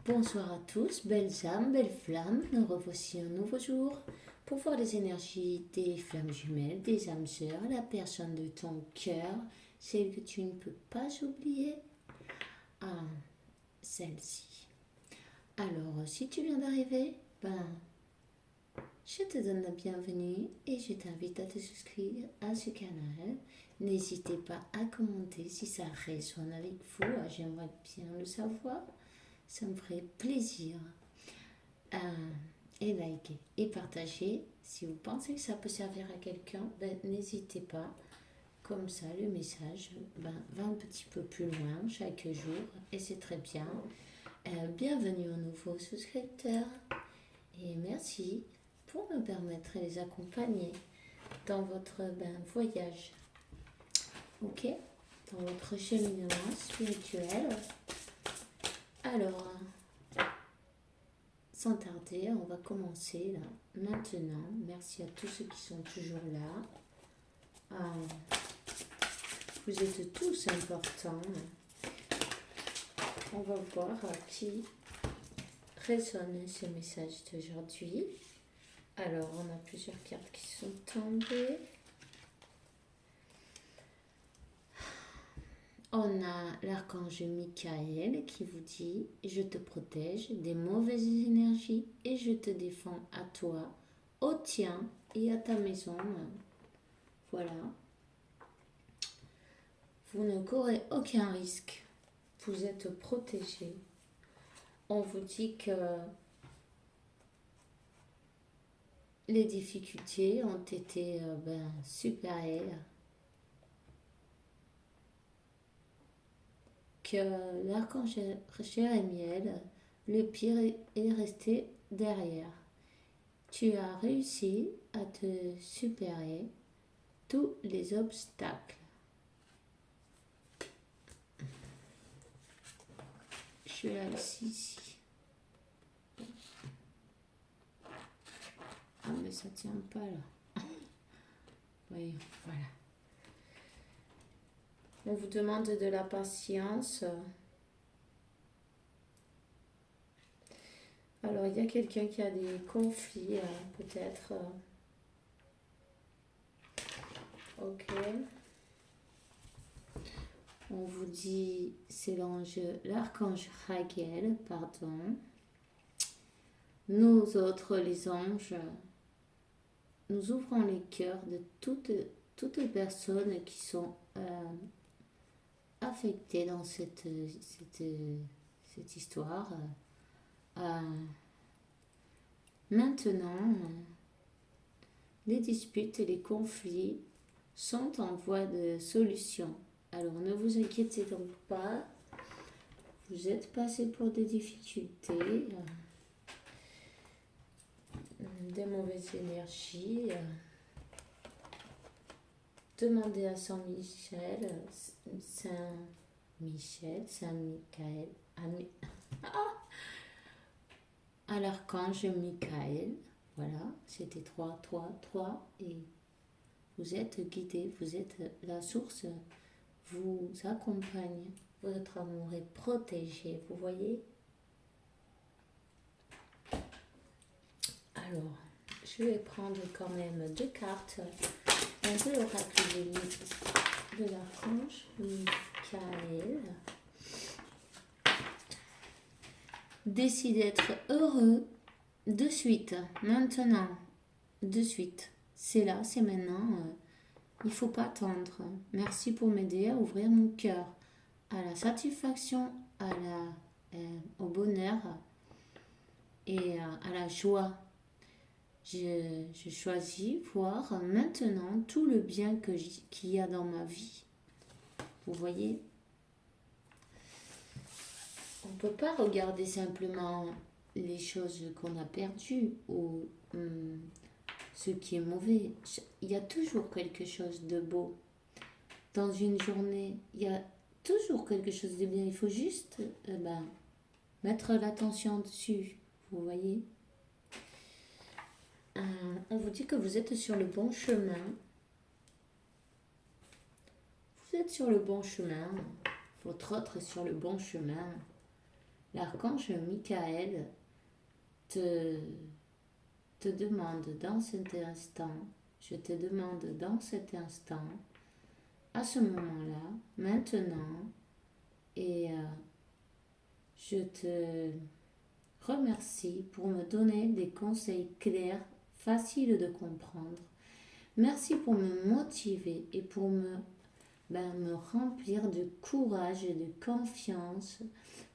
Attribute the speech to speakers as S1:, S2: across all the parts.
S1: Bonsoir à tous, belles âmes, belles flammes, nous revoici un nouveau jour pour voir les énergies des flammes jumelles, des âmes sœurs, la personne de ton cœur, celle que tu ne peux pas oublier. Ah, celle-ci. Alors, si tu viens d'arriver, je te donne la bienvenue et je t'invite à te souscrire à ce canal. N'hésitez pas à commenter si ça résonne avec vous, j'aimerais bien le savoir. Ça me ferait plaisir. Et liker et partager. Si vous pensez que ça peut servir à quelqu'un, n'hésitez pas. Comme ça, le message va un petit peu plus loin chaque jour et c'est très bien. Bienvenue aux nouveaux souscripteurs et merci pour me permettre de les accompagner dans votre voyage. Ok, dans votre cheminement spirituel. Alors, sans tarder, on va commencer là, maintenant. Merci à tous ceux qui sont toujours là. Vous êtes tous importants. On va voir qui résonne ce message d'aujourd'hui. Alors, on a plusieurs cartes qui sont tombées. On a l'archange Michael qui vous dit « Je te protège des mauvaises énergies et je te défends à toi, au tien et à ta maison. » Voilà. Vous ne courez aucun risque. Vous êtes protégé. On vous dit que les difficultés ont été supérieures. Que l'archange Jérémiel, le pire est resté derrière. Tu as réussi à te supérer tous les obstacles. Je vais la laisser ici. Ah mais ça tient pas là. Oui, voilà. On vous demande de la patience. Alors, il y a quelqu'un qui a des conflits, peut-être. Ok. On vous dit, c'est l'archange Raguel, pardon. Nous autres, les anges, nous ouvrons les cœurs de toutes les personnes qui sont affectées dans cette histoire. Maintenant, les disputes et les conflits sont en voie de solution. Alors ne vous inquiétez donc pas, vous êtes passé pour des difficultés, des mauvaises énergies. Demandez à Saint-Michel, Saint-Michael, à l'archange Michael. Voilà, c'était 3, et vous êtes guidé, vous êtes la source, vous accompagne, votre amour est protégé, vous voyez. Alors, je vais prendre quand même 2 cartes, un peu l'oracle de l'archange Michael. Décidez d'être heureux de suite, maintenant, de suite. C'est là, c'est maintenant. Il ne faut pas attendre. Merci pour m'aider à ouvrir mon cœur à la satisfaction, au bonheur et à la joie. Je choisis voir maintenant tout le bien qu'il y a dans ma vie. Vous voyez ? On ne peut pas regarder simplement les choses qu'on a perdues ou ce qui est mauvais. Il y a toujours quelque chose de beau. Dans une journée, il y a toujours quelque chose de bien. Il faut juste mettre l'attention dessus. Vous voyez ? On vous dit que vous êtes sur le bon chemin. Vous êtes sur le bon chemin. Votre autre est sur le bon chemin. l'archange Michael te demande dans cet instant, je te demande dans cet instant, à ce moment-là, maintenant, et je te remercie pour me donner des conseils clairs, faciles de comprendre. Merci pour me motiver et pour me remplir de courage et de confiance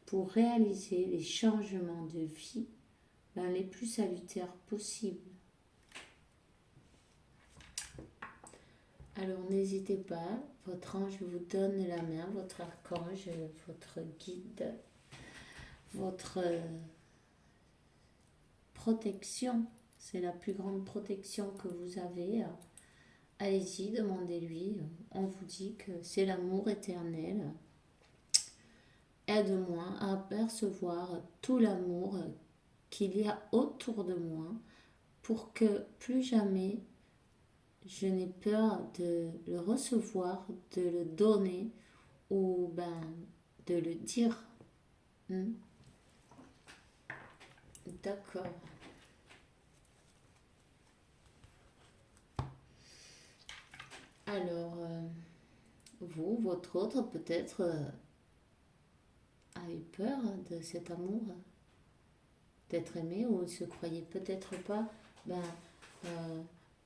S1: pour réaliser les changements de vie les plus salutaires possibles. Alors n'hésitez pas, votre ange vous donne la main, votre archange, votre guide, votre protection. C'est la plus grande protection que vous avez. Allez-y, demandez-lui. On vous dit que c'est l'amour éternel. Aide-moi à percevoir tout l'amour qu'il y a autour de moi pour que plus jamais je n'ai peur de le recevoir, de le donner ou de le dire. D'accord. Alors, vous, votre autre, peut-être a eu peur de cet amour, d'être aimé, ou se croyait peut-être pas,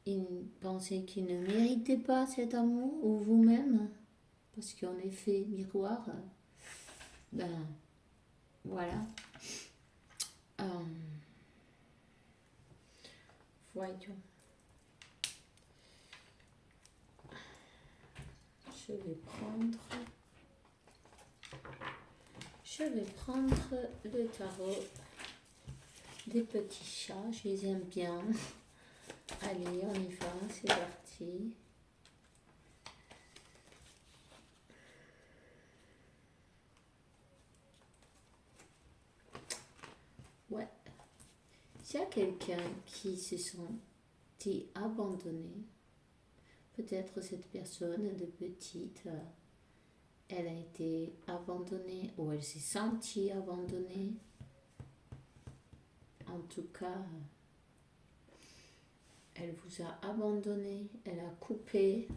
S1: il pensait qu'il ne méritait pas cet amour, ou vous-même, parce qu'en effet, miroir, voilà. Voyons. Je vais prendre le tarot des petits chats, je les aime bien. Allez, on y va, c'est parti. Ouais. S'il y a quelqu'un qui se sent abandonné, peut-être cette personne de petite, elle a été abandonnée ou elle s'est sentie abandonnée. En tout cas, elle vous a abandonné, elle a coupé.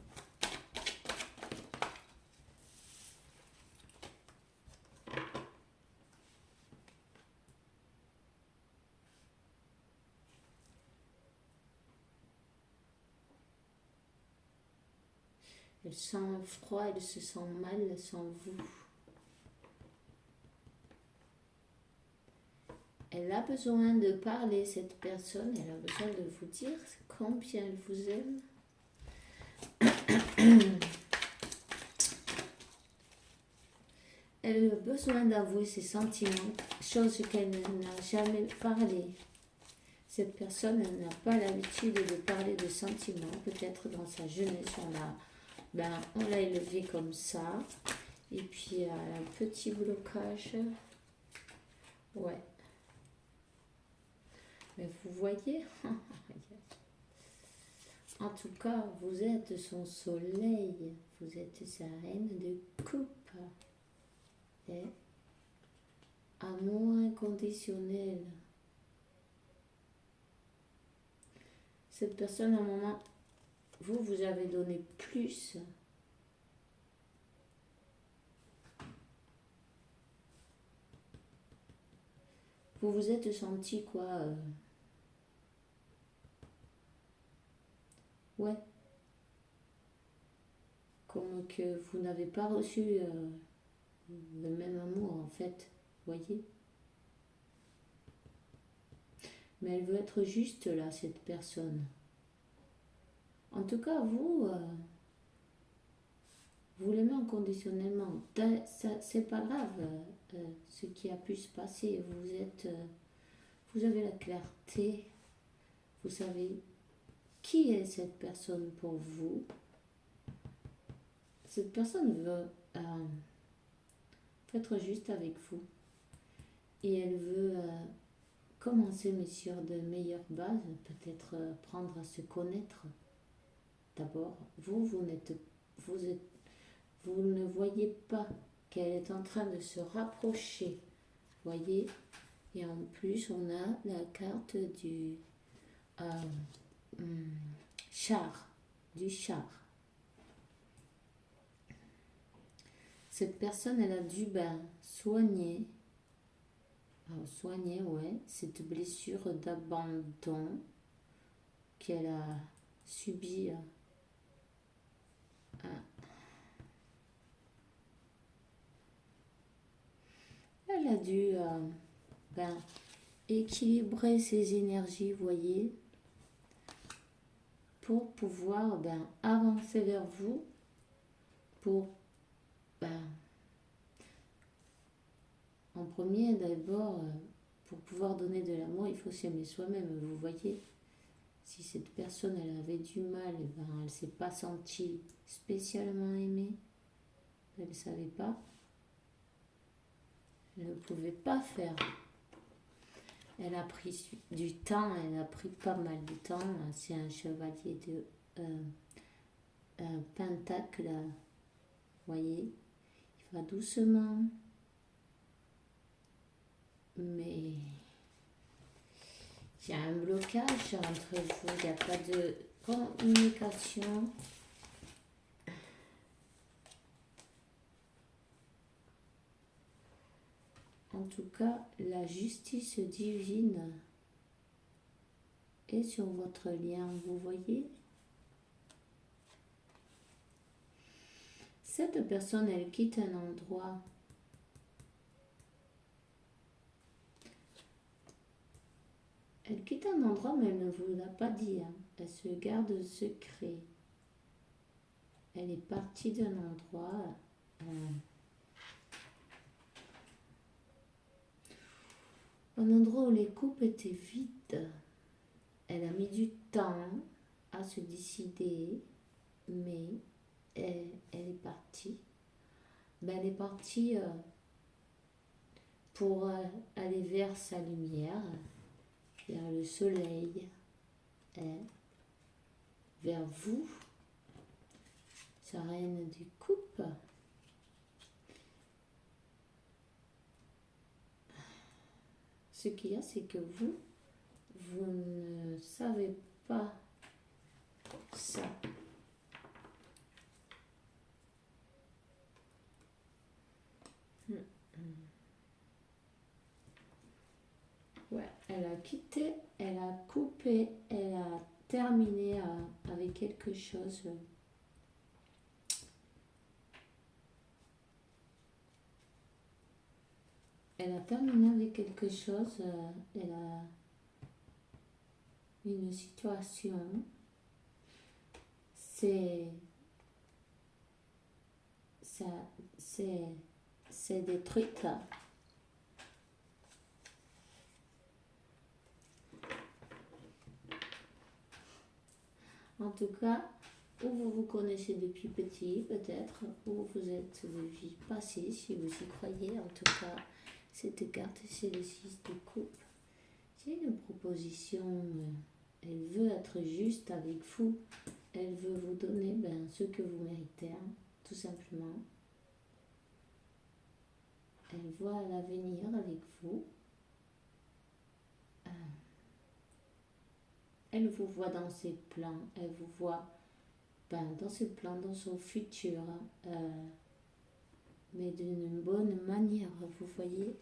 S1: Elle sent froid, elle se sent mal sans vous. Elle a besoin de parler, cette personne, elle a besoin de vous dire combien elle vous aime. Elle a besoin d'avouer ses sentiments, chose qu'elle n'a jamais parlé. Cette personne n'a pas l'habitude de parler de sentiments, peut-être dans sa jeunesse, on l'a élevée comme ça, et puis elle a un petit blocage. Ouais. Mais vous voyez, en tout cas, vous êtes son soleil, vous êtes sa reine de coupe. Et amour inconditionnel. Cette personne, à un moment, vous avez donné plus. Vous vous êtes senti quoi ouais. Comme que vous n'avez pas reçu le même amour, en fait. Voyez? Mais elle veut être juste là, cette personne. En tout cas, vous l'aimez inconditionnellement. C'est pas grave ce qui a pu se passer. Vous avez la clarté. Vous savez qui est cette personne pour vous. Cette personne veut être juste avec vous. Et elle veut commencer, mais sur de meilleures bases, peut-être apprendre à se connaître. D'abord, vous ne voyez pas qu'elle est en train de se rapprocher. voyez. Et en plus, on a la carte du char, du char. Cette personne, elle a dû soigner, ouais, cette blessure d'abandon qu'elle a subie. Elle a dû équilibrer ses énergies, voyez, pour pouvoir avancer vers vous, pour en premier d'abord, pour pouvoir donner de l'amour, il faut s'aimer soi-même, vous voyez. Si cette personne, elle avait du mal, elle ne s'est pas sentie spécialement aimée, elle ne savait pas, elle ne pouvait pas faire. Elle a pris du temps, elle a pris pas mal de temps. C'est un chevalier de pentacle, voyez. Il va doucement, mais il y a un blocage entre vous, il n'y a pas de communication. En tout cas, la justice divine est sur votre lien, vous voyez. Cette personne, elle quitte un endroit. Elle quitte un endroit, mais elle ne vous l'a pas dit. Elle se garde secret. Elle est partie d'un endroit. Un endroit où les coupes étaient vides. Elle a mis du temps à se décider, mais elle est partie. Elle est partie pour aller vers sa lumière, vers le soleil, vers vous, sa reine des coupes. Ce qu'il y a, c'est que vous ne savez pas ça. Ouais, elle a quitté, elle a coupé, elle a terminé avec quelque chose. Elle a terminé avec quelque chose, elle a une situation, c'est détruite. En tout cas, ou vous vous connaissez depuis petit, peut-être, ou vous êtes de vie passée, si vous y croyez. En tout cas, cette carte, c'est le 6 de coupe. C'est une proposition, elle veut être juste avec vous. Elle veut vous donner ce que vous méritez, tout simplement. Elle voit l'avenir avec vous. Elle vous voit dans ses plans. Elle vous voit dans ses plans, dans son futur. Mais d'une bonne manière, vous voyez.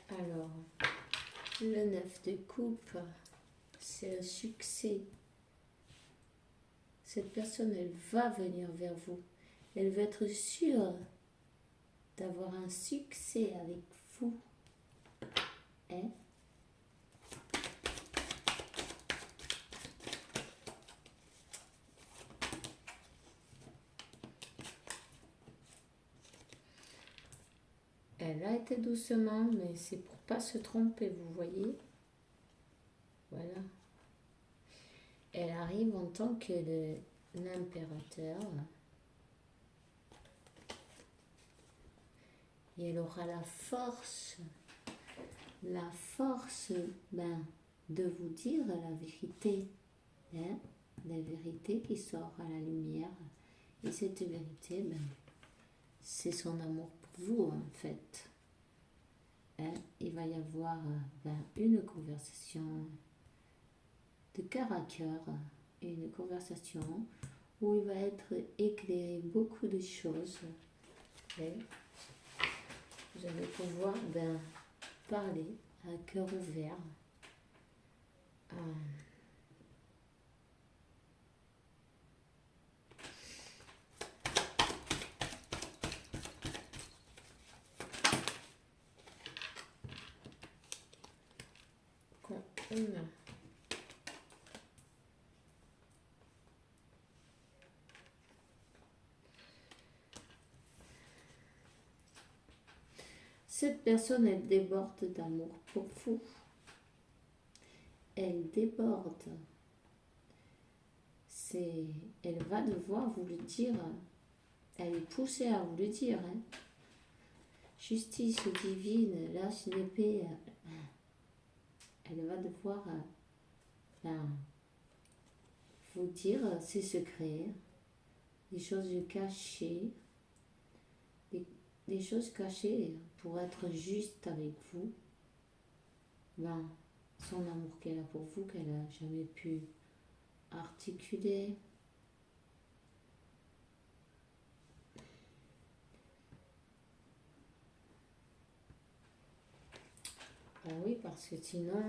S1: Alors, le 9 de coupe, c'est le succès. Cette personne, elle va venir vers vous. Elle va être sûre d'avoir un succès avec vous. Elle a été doucement, mais c'est pour pas se tromper, vous voyez. Voilà. Elle arrive en tant que l'impérateur. Et elle aura la force la force de vous dire la vérité, hein, la vérité qui sort à la lumière. Et cette vérité, c'est son amour pour vous en fait. Hein, il va y avoir une conversation de cœur à cœur, une conversation où il va être éclairé beaucoup de choses. Et vous allez pouvoir parler à cœur ouvert. Cette personne, elle déborde d'amour pour vous. Elle déborde. Elle va devoir vous le dire. Elle est poussée à vous le dire. Hein. Justice divine, lâche l'épée. Elle va devoir vous dire ses secrets, des choses cachées, des choses cachées pour être juste avec vous. Son amour qu'elle a pour vous, qu'elle n'a jamais pu articuler. Ah oui, parce que sinon,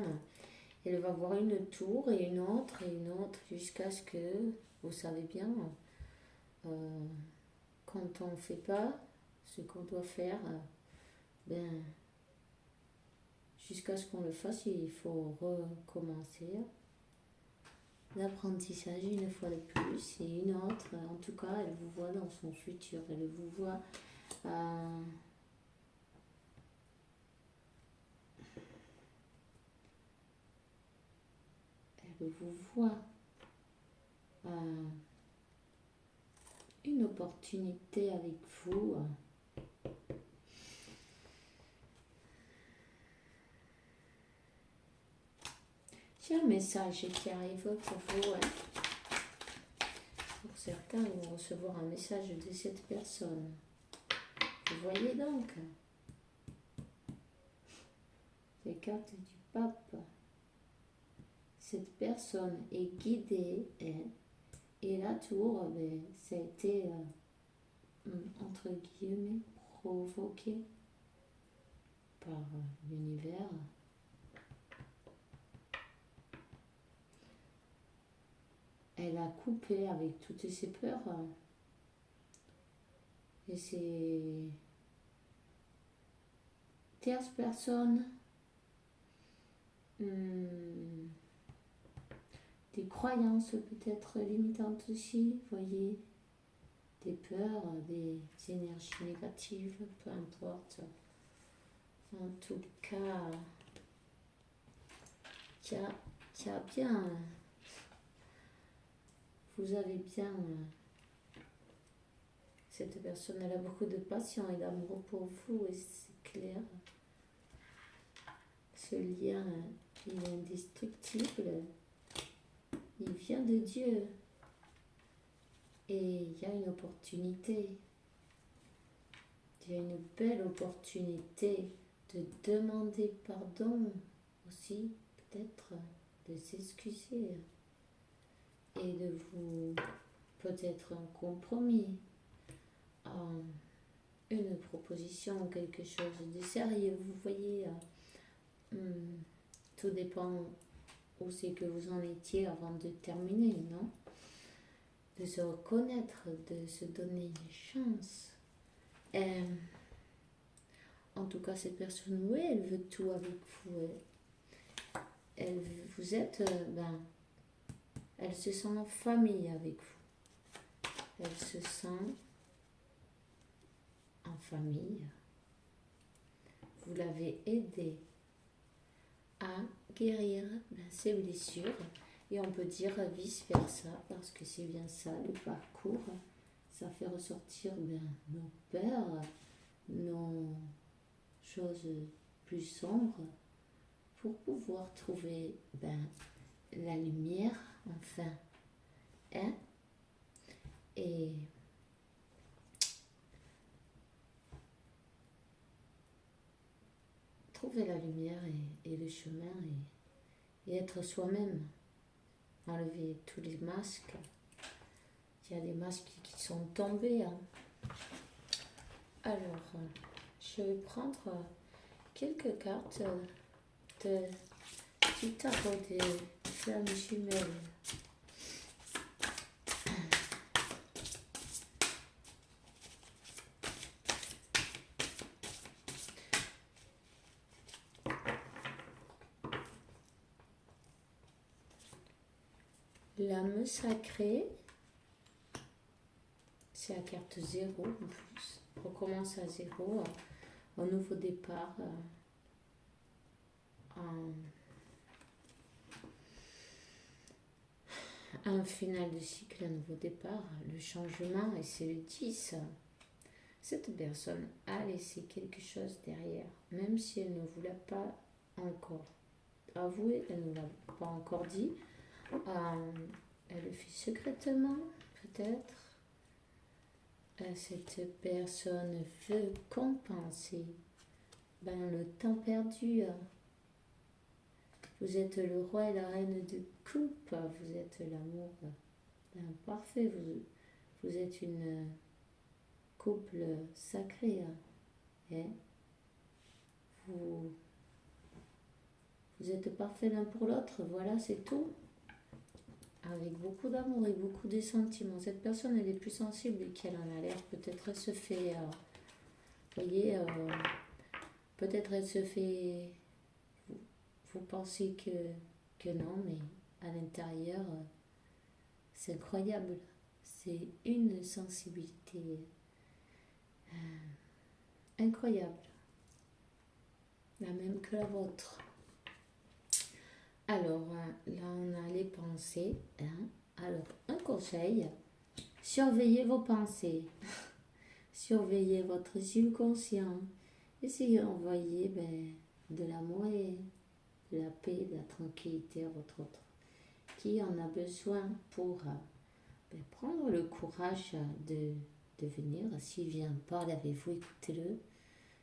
S1: elle va voir une tour et une autre jusqu'à ce que, vous savez bien, quand on ne fait pas ce qu'on doit faire, jusqu'à ce qu'on le fasse, il faut recommencer. L'apprentissage une fois de plus et une autre. En tout cas, elle vous voit dans son futur. Elle vous voit une opportunité avec vous. J'ai un message qui arrive pour vous. Hein. Pour certains, ils vont recevoir un message de cette personne. Vous voyez donc les cartes du pape. Cette personne est guidée et la tour, ça a été entre guillemets provoqué par l'univers. Elle a coupé avec toutes ses peurs et ces tierces personnes, des croyances peut-être limitantes aussi, voyez, des peurs, des énergies négatives, peu importe. En tout cas, bien, vous avez bien, cette personne, elle a beaucoup de passion et d'amour pour vous et c'est clair. Ce lien, il est indestructible. Il vient de Dieu. Et il y a une opportunité. Il y a une belle opportunité de demander pardon aussi, peut-être de s'excuser et de vous, peut-être un compromis, une proposition, quelque chose de sérieux. Vous voyez, tout dépend où c'est que vous en étiez avant de terminer, non? De se reconnaître, de se donner une chance. En tout cas, cette personne, oui, elle veut tout avec vous. Vous êtes, elle se sent en famille avec vous. Elle se sent en famille. Vous l'avez aidé à guérir ses blessures. Et on peut dire vice-versa, parce que c'est bien ça, le parcours. Ça fait ressortir nos peurs, nos choses plus sombres pour pouvoir trouver la lumière, enfin, hein, et trouver la lumière et le chemin et être soi-même, enlever tous les masques. Il y a des masques qui sont tombés, hein. Alors, je vais prendre quelques cartes du tarot des flammes jumelles. L'âme sacrée, c'est la carte 0 en plus. On recommence à 0, un nouveau départ, un final de cycle, un nouveau départ, le changement, et c'est le 10. Cette personne a laissé quelque chose derrière, même si elle ne vous l'a pas encore avoué, elle ne l'a pas encore dit. Elle le fait secrètement, peut-être. Cette personne veut compenser le temps perdu. Vous êtes le roi et la reine de coupe. Vous êtes l'amour parfait. Vous êtes une couple sacré. Et vous êtes parfait l'un pour l'autre. Voilà, c'est tout. Avec beaucoup d'amour et beaucoup de sentiments. Cette personne, elle est plus sensible qu'elle en a l'air. Peut-être elle se fait... voyez, peut-être elle se fait... Vous pensez que non, mais à l'intérieur, c'est incroyable. C'est une sensibilité incroyable. La même que la vôtre. Alors, là, on a les pensées. Alors, un conseil, surveillez vos pensées. Surveillez votre subconscient. Essayez d'envoyer de l'amour et de la paix, de la tranquillité à votre autre qui en a besoin pour prendre le courage de venir. S'il vient parler avec vous, écoutez-le.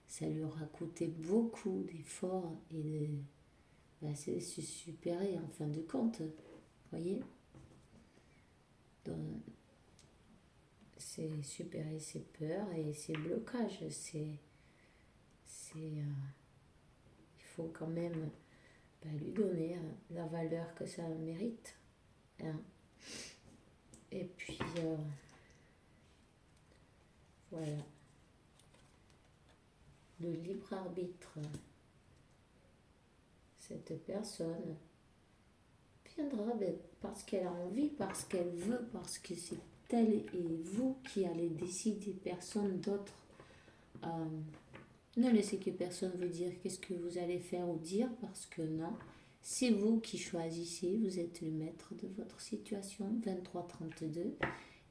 S1: Ça lui aura coûté beaucoup d'efforts et c'est se supérer en fin de compte. Voyez, c'est supérer ses peurs et ses blocages. Il faut quand même lui donner la valeur que ça mérite. Et puis, voilà. Le libre arbitre. Cette personne viendra parce qu'elle a envie, parce qu'elle veut, parce que c'est elle et vous qui allez décider, personne d'autre. Ne laissez que personne vous dire qu'est-ce que vous allez faire ou dire, parce que non, c'est vous qui choisissez, vous êtes le maître de votre situation. 23-32,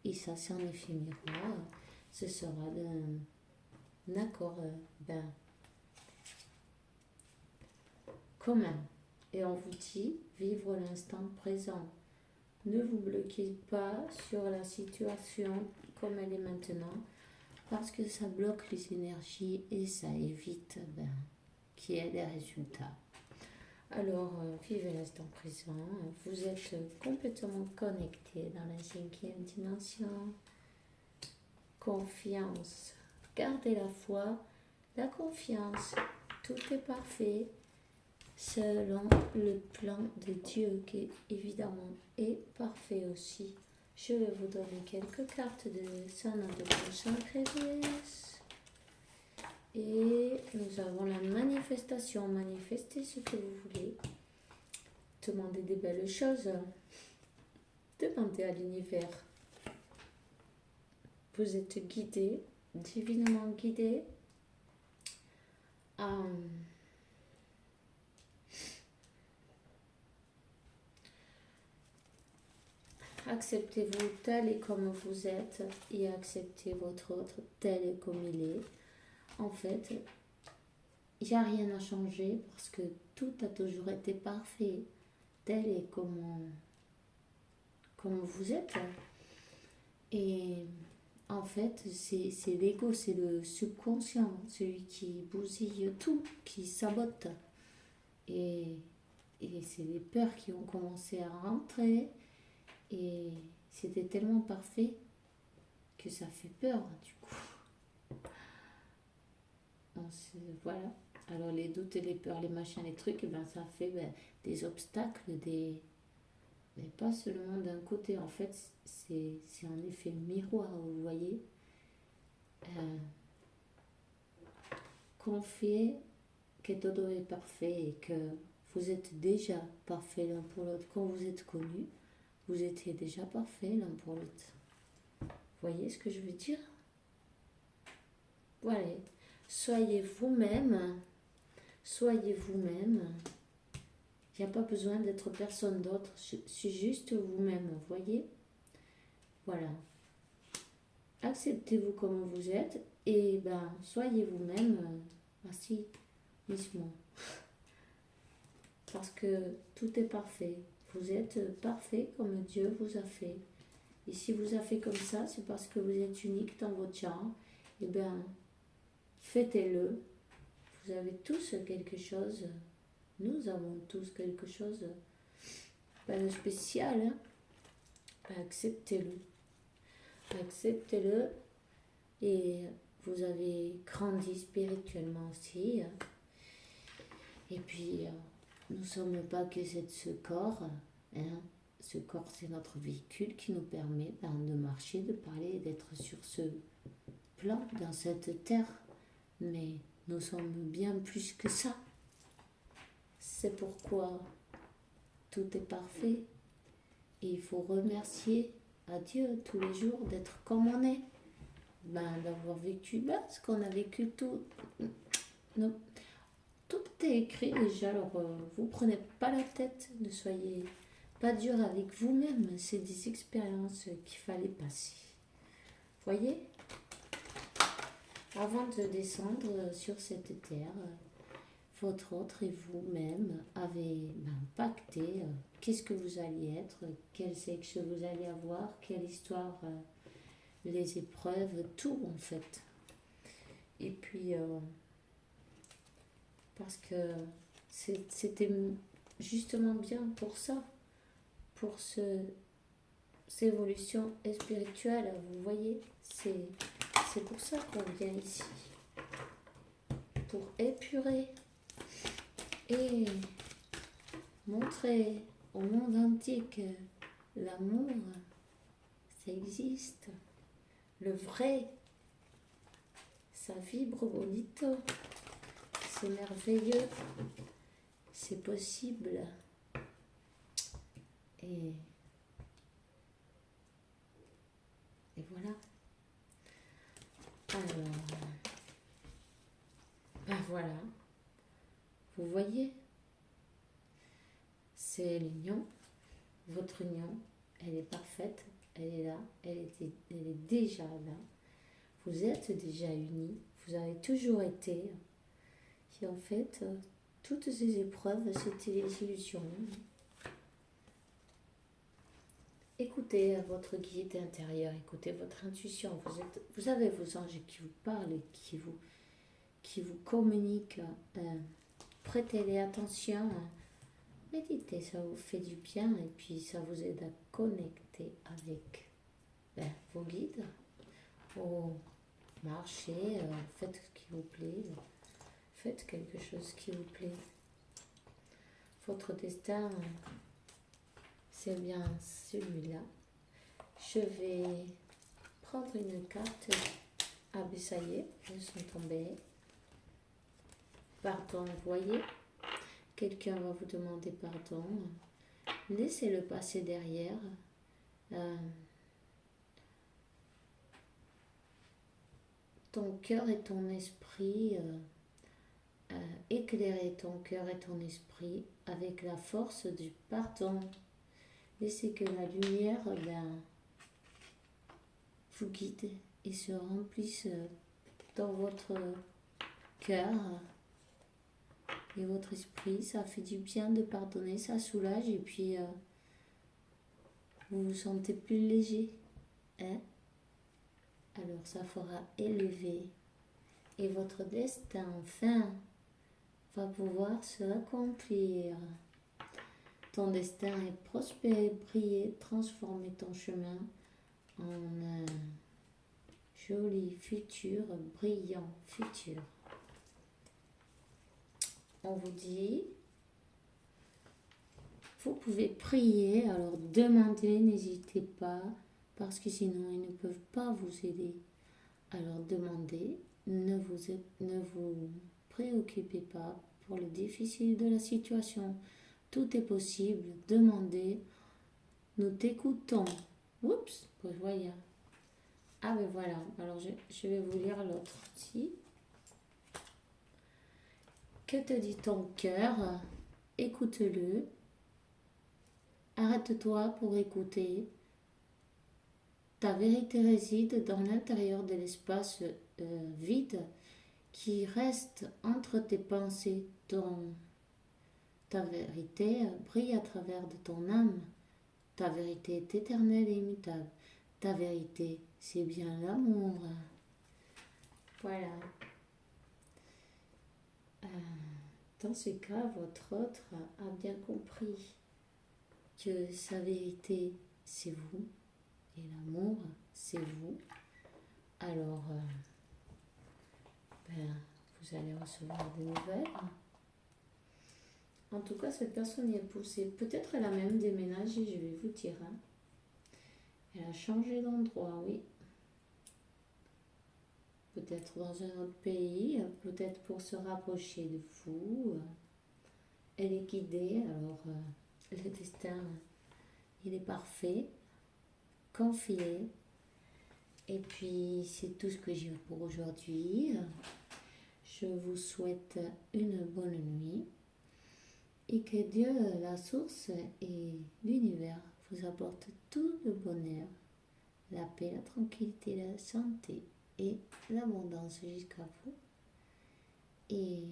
S1: et ça c'est en éphéméral, ce sera d'un accord commun. Et on vous dit, vivre l'instant présent. Ne vous bloquez pas sur la situation comme elle est maintenant, parce que ça bloque les énergies et ça évite qu'il y ait des résultats. Alors, vivez l'instant présent. Vous êtes complètement connecté dans la 5e dimension. Confiance. Gardez la foi, la confiance. Tout est parfait selon le plan de Dieu qui évidemment est parfait aussi. Je vais vous donner quelques cartes de Sana de prochain Crédus. Et nous avons la manifestation. Manifestez ce que vous voulez. Demandez des belles choses. Demandez à l'univers. Vous êtes guidé, divinement guidé. Acceptez-vous tel et comme vous êtes et acceptez votre autre tel et comme il est. En fait, il n'y a rien à changer parce que tout a toujours été parfait, tel et comme vous êtes. Et en fait, c'est l'ego, c'est le subconscient, celui qui bousille tout, qui sabote. Et, et c'est les peurs qui ont commencé à rentrer. Et c'était tellement parfait que ça fait peur, du coup. Voilà. Alors les doutes et les peurs, les machins, les trucs, ben, ça fait des obstacles, mais pas seulement d'un côté. En fait, c'est en effet miroir, vous voyez. Qu'on fait que todo est parfait et que vous êtes déjà parfait l'un pour l'autre. Quand vous êtes connus, vous étiez déjà parfait l'un pour l'autre. Vous voyez ce que je veux dire? Voilà. Soyez vous-même. Soyez vous-même. Il n'y a pas besoin d'être personne d'autre. C'est juste vous-même, vous voyez? Voilà. Acceptez-vous comme vous êtes et ben soyez vous-même. Ainsi, misement. Parce que tout est parfait. Vous êtes parfait comme Dieu vous a fait. Et si vous a fait comme ça, c'est parce que vous êtes unique dans votre genre. Et bien, fêtez-le. Vous avez tous quelque chose. Nous avons tous quelque chose de spécial. Hein? Acceptez-le. Acceptez-le. Et vous avez grandi spirituellement aussi. Et puis, nous ne sommes pas que ce corps. Hein? Ce corps, c'est notre véhicule qui nous permet de marcher, de parler, d'être sur ce plan, dans cette terre. Mais nous sommes bien plus que ça. C'est pourquoi tout est parfait. Et il faut remercier à Dieu tous les jours d'être comme on est. D'avoir vécu ce qu'on a vécu tout. Non. Tout est écrit déjà, alors vous prenez pas la tête, ne soyez pas dur avec vous-même, c'est des expériences qu'il fallait passer. Voyez, avant de descendre sur cette terre, votre autre et vous-même avez pacté qu'est-ce que vous alliez être, quel sexe vous allez avoir, quelle histoire, les épreuves, tout en fait. Et puis, parce que c'était justement bien pour ça, pour cette évolution spirituelle, vous voyez, c'est pour ça qu'on vient ici, pour épurer et montrer au monde entier que l'amour, ça existe, le vrai, ça vibre bonito, c'est merveilleux, c'est possible. Et voilà. Alors, voilà. Vous voyez, c'est l'union. Votre union, elle est parfaite. Elle est là. Elle est déjà là. Vous êtes déjà unis. Vous avez toujours été. Et en fait, toutes ces épreuves, c'était des illusions. Écoutez votre guide intérieur, écoutez votre intuition. Vous avez vos anges qui vous parlent, qui vous communiquent. Prêtez-les attention. Méditez, ça vous fait du bien et puis ça vous aide à connecter avec vos guides. Marchez, faites ce qui vous plaît. Faites quelque chose qui vous plaît. Votre destin, c'est bien celui-là. Je vais prendre une carte. Ah ben ça y est, elles sont tombées. Pardon, voyez, quelqu'un va vous demander pardon. Laissez-le passer derrière. Ton cœur et ton esprit, éclairer ton cœur et ton esprit avec la force du pardon. Laissez que la lumière vous guide et se remplisse dans votre cœur et votre esprit. Ça fait du bien de pardonner, ça soulage et puis vous vous sentez plus léger. Hein? Alors ça fera élever. Et votre destin, enfin, va pouvoir se accomplir. Ton destin est prospérer, briller, transformer ton chemin en un joli futur, brillant futur. On vous dit, vous pouvez prier, alors demandez, n'hésitez pas, parce que sinon ils ne peuvent pas vous aider. Alors demandez, ne vous préoccupez pas pour le difficile de la situation. Tout est possible, demandez, nous t'écoutons. Oups, vous voyez. Ah ben voilà, alors je vais vous lire l'autre ici. Que te dit ton cœur? Écoute-le. Arrête-toi pour écouter. Ta vérité réside dans l'intérieur de l'espace vide qui reste entre tes pensées. Ta vérité brille à travers de ton âme. Ta vérité est éternelle et immutable. Ta vérité, c'est bien l'amour. Voilà. Dans ce cas, votre autre a bien compris que sa vérité, c'est vous. Et l'amour, c'est vous. Alors, vous allez recevoir des nouvelles. En tout cas, cette personne y est poussée. Peut-être elle a même déménagé, je vais vous dire. Hein. Elle a changé d'endroit, oui. Peut-être dans un autre pays, peut-être pour se rapprocher de vous. Elle est guidée, alors le destin, il est parfait. Confiez. Et puis, c'est tout ce que j'ai pour aujourd'hui. Je vous souhaite une bonne nuit. Et que Dieu, la source et l'univers vous apportent tout le bonheur, la paix, la tranquillité, la santé et l'abondance jusqu'à vous. Et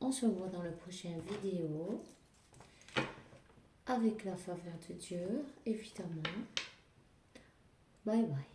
S1: on se voit dans la prochaine vidéo avec la faveur de Dieu, évidemment. Bye bye.